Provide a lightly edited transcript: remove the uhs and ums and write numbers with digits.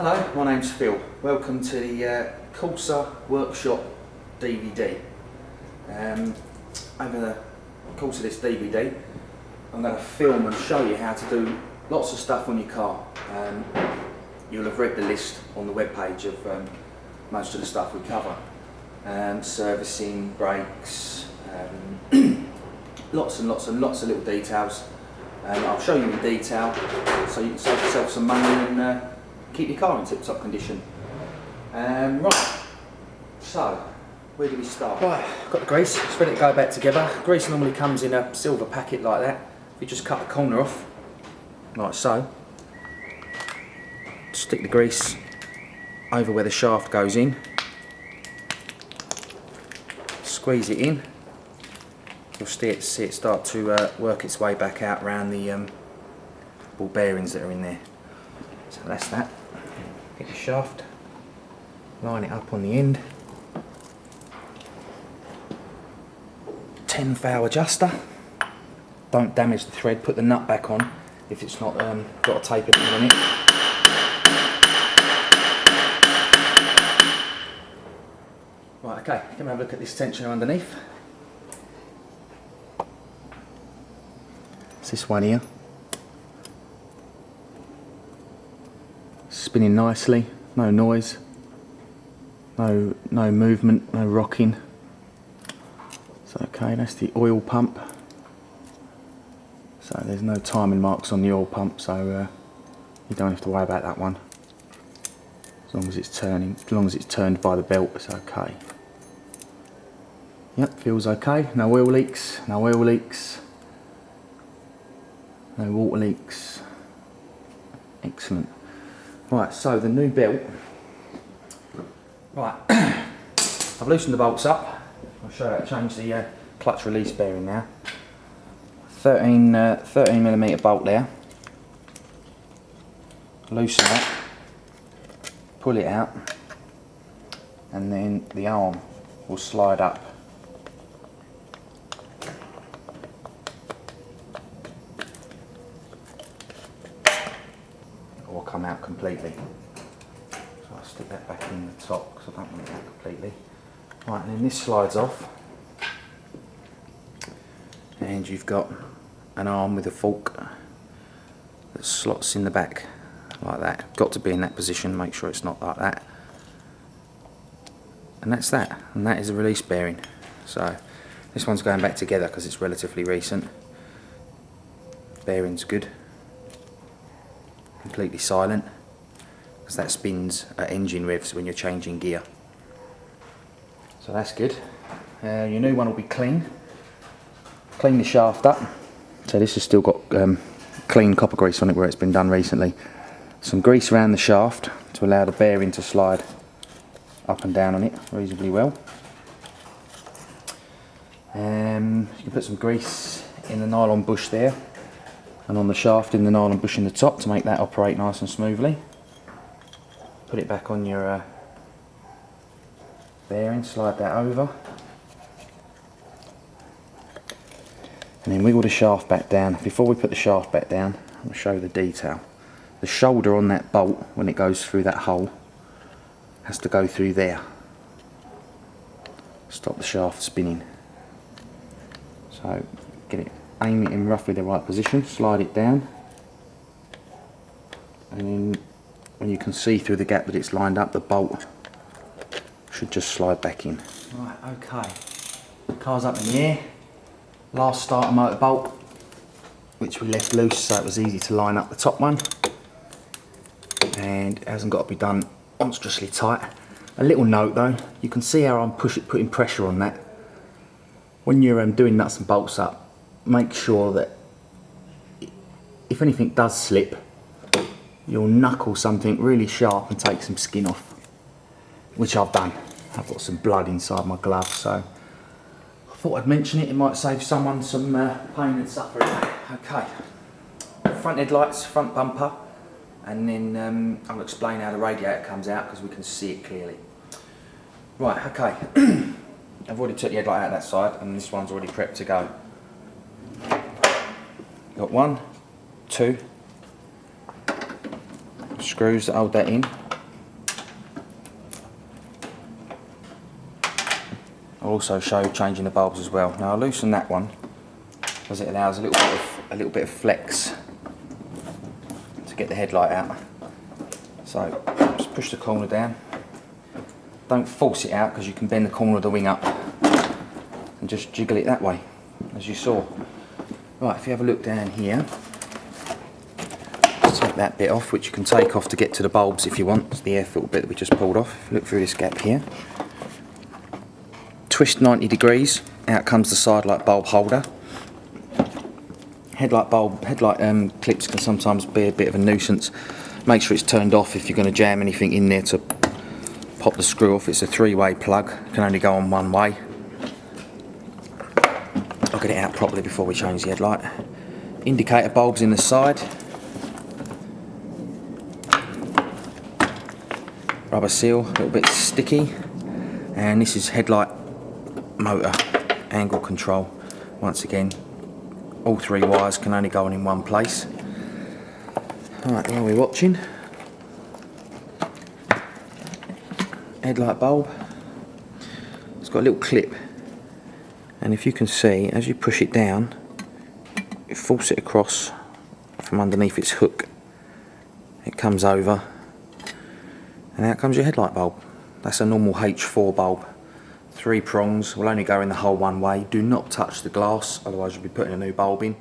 Hello, my name's Phil. Welcome to the Corsa Workshop DVD. Over the course of this DVD, I'm going to film and show you how to do lots of stuff on your car. You'll have read the list on the webpage of most of the stuff we cover. Servicing, brakes, lots and lots of little details. I'll show you in detail so you can save yourself some money and keep your car in tip-top condition. Right, so where do we start? Right, got the grease, it's ready to go back together. Grease normally comes in a silver packet like that. If you just cut the corner off, like so, stick the grease over where the shaft goes in, squeeze it in, you'll see it start to work its way back out around the ball bearings that are in there. So that's that. Get the shaft, line it up on the end. 10 thou adjuster. Don't damage the thread, put the nut back on if it's not got a tapered end on it. Right, okay, come have a look at this tensioner underneath. It's this one here. Spinning nicely, no noise, no movement, no rocking. So okay, that's the oil pump. So there's no timing marks on the oil pump, so you don't have to worry about that one. As long as it's turning, as long as it's turned by the belt, it's okay. Yep, feels okay. No oil leaks, no water leaks. Excellent. Right, so the new belt. Right, I've loosened the bolts up. I'll show you how to change the clutch release bearing now. 13mm bolt there. Loosen that, pull it out, and then the arm will slide up. Or come out completely. So I'll stick that back in the top because I don't want it out completely. Right, and then this slides off, and you've got an arm with a fork that slots in the back like that. Got to be in that position, make sure it's not like that. And that's that, and that is a release bearing. So this one's going back together because it's relatively recent. Bearing's good. Completely silent, because that spins at engine revs when you're changing gear. So that's good. Your new one will be clean. Clean the shaft up. So this has still got clean copper grease on it where it's been done recently. Some grease around the shaft to allow the bearing to slide up and down on it reasonably well. You can put some grease in the nylon bush there, and on the shaft in the nylon bush in the top to make that operate nice and smoothly. Put it back on your bearing, slide that over, and then wiggle the shaft back down. Before we put the shaft back down, I'll show you the detail. The shoulder on that bolt, when it goes through that hole, has to go through there. Stop the shaft spinning. So get it, aim it in roughly the right position, slide it down, and then when you can see through the gap that it's lined up, the bolt should just slide back in. Right, okay. Car's up in the air. Last starter motor bolt, which we left loose so it was easy to line up the top one. And it hasn't got to be done monstrously tight. A little note though, you can see how I'm putting pressure on that. When you're doing nuts and bolts up, make sure that if anything does slip, you'll knuckle something really sharp and take some skin off, which I've done. I've got some blood inside my glove, so I thought I'd mention it. It might save someone some pain and suffering. Okay, front headlights, front bumper, and then I'll explain how the radiator comes out because we can see it clearly. Right, okay. I've already took the headlight out of that side, and this one's already prepped to go. Got 1, 2 screws that hold that in. I'll also show changing the bulbs as well. Now I'll loosen that one because it allows a little bit of flex to get the headlight out. So just push the corner down. Don't force it out because you can bend the corner of the wing up and just jiggle it that way, as you saw. Right, if you have a look down here, just take that bit off, which you can take off to get to the bulbs if you want. It's the air filter bit that we just pulled off. Look through this gap here. Twist 90 degrees, out comes the side light bulb holder. Headlight clips can sometimes be a bit of a nuisance. Make sure it's turned off if you're going to jam anything in there to pop the screw off. It's a 3-way plug, it can only go on one way. I'll get it out properly before we change the headlight. Indicator bulbs in the side. Rubber seal, a little bit sticky. And this is headlight motor angle control. Once again, all 3 wires can only go on in one place. Alright, while we're watching, headlight bulb, it's got a little clip, and if you can see, as you push it down, you force it across from underneath its hook, it comes over, and out comes your headlight bulb. That's a normal H4 bulb. 3 prongs, will only go in the hole one way. Do not touch the glass, otherwise you'll be putting a new bulb in.